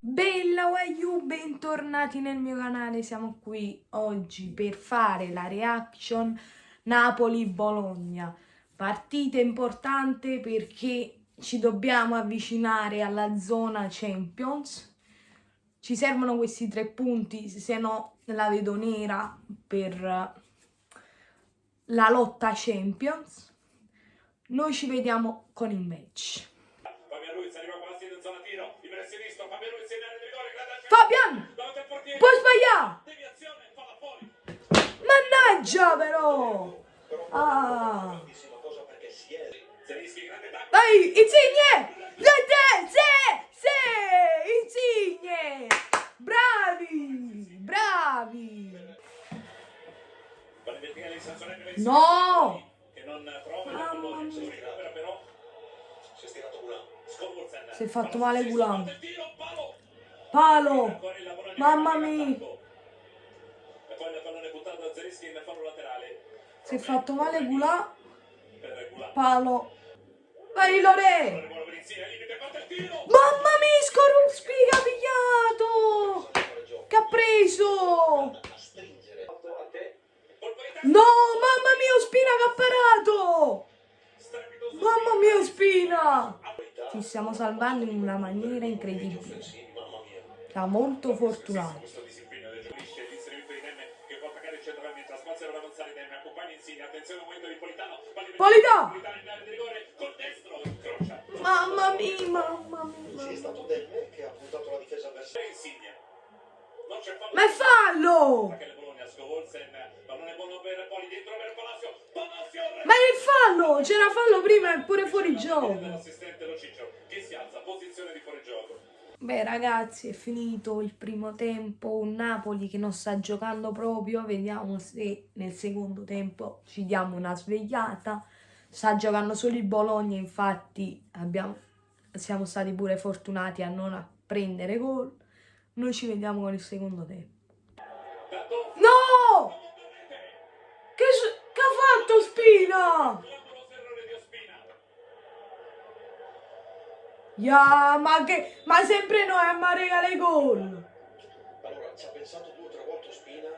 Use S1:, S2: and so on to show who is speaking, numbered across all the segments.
S1: Bella Wayu, bentornati nel mio canale. Siamo qui oggi per fare la reaction Napoli-Bologna. Partita importante perché ci dobbiamo avvicinare alla zona Champions. Ci servono questi 3 punti, se no la vedo nera per la lotta Champions. Noi ci vediamo con il match. Fabian, puoi sbagliare! Mannaggia però! Ah! Vai, Insigne! Insigne! Bravi! Bravi! No! Mamma mia. Si è fatto male Gulam. Palo! Mamma mia! Si è fatto male Gulam. Palo! Vai Lore! Mamma mia, Skorupski ha pigliato! Che ha preso! No, mamma mia, Ospina che ha parato! Mamma mia, Ospina! Ci stiamo salvando in una maniera incredibile. Siamo molto fortunati. Polità! Mamma mia, mamma mia.
S2: È stato Demme che ha puntato la difesa avversaria.
S1: Ma è fallo! Ma è fallo! C'era fallo prima e pure fuori gioco. Beh ragazzi, è finito il primo tempo, un Napoli che non sta giocando proprio, vediamo se nel secondo tempo ci diamo una svegliata. Sta giocando solo il Bologna, infatti siamo stati pure fortunati a non prendere gol. Noi ci vediamo con il secondo tempo. No! Che ha fatto Spina? Yeah, ma sempre noi a regale gol.
S2: Allora, ci ha pensato 2 o 3 volte Ospina.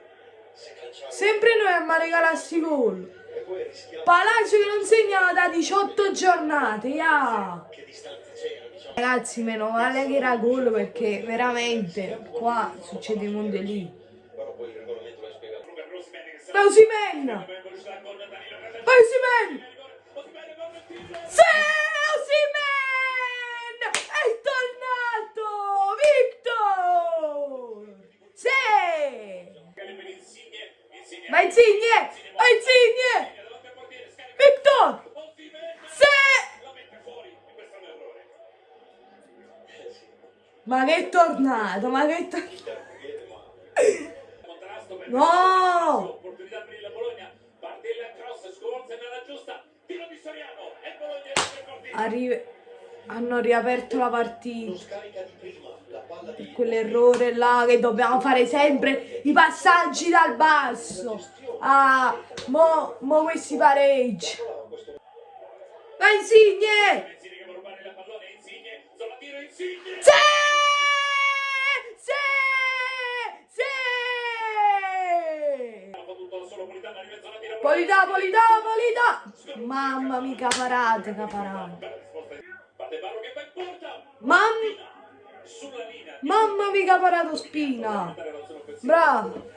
S1: Sempre noi a regalarsi gol. Palazzo che non segna da 18 giornate, yeah.
S2: Che distanza c'era, diciamo.
S1: Ragazzi, meno male che era gol perché veramente qua succede un mondo lì.
S2: Però poi il regolamento l'ha spiegato.
S1: Osimhen! Osimhen! Sì, Osimhen! È tornato! Victor! Sì! Ma Insigne! Ma Insigne! Victor! Sì! Ma che è tornato? Ma che è tornato? No! Hanno riaperto la partita per quell'errore là che dobbiamo fare sempre i passaggi dal basso. Ah, mo questi pareggi. Vai Insigne! Sì! Sì! Sì! Polità! Mamma mia, caparate. Mamma mia, caparato Spina. Bravo.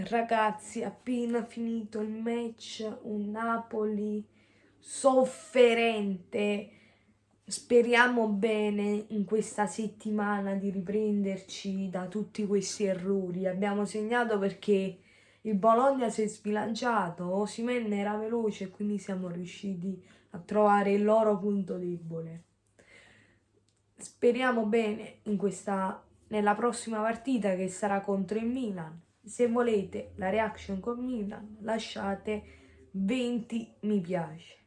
S1: Ragazzi, appena finito il match, un Napoli sofferente. Speriamo bene in questa settimana di riprenderci da tutti questi errori. Abbiamo segnato perché il Bologna si è sbilanciato, Osimhen era veloce e quindi siamo riusciti a trovare il loro punto debole. Speriamo bene nella prossima partita che sarà contro il Milan. Se volete la reaction con Milan, lasciate 20 mi piace.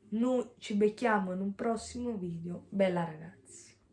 S1: Noi ci becchiamo in un prossimo video. Bella ragazzi.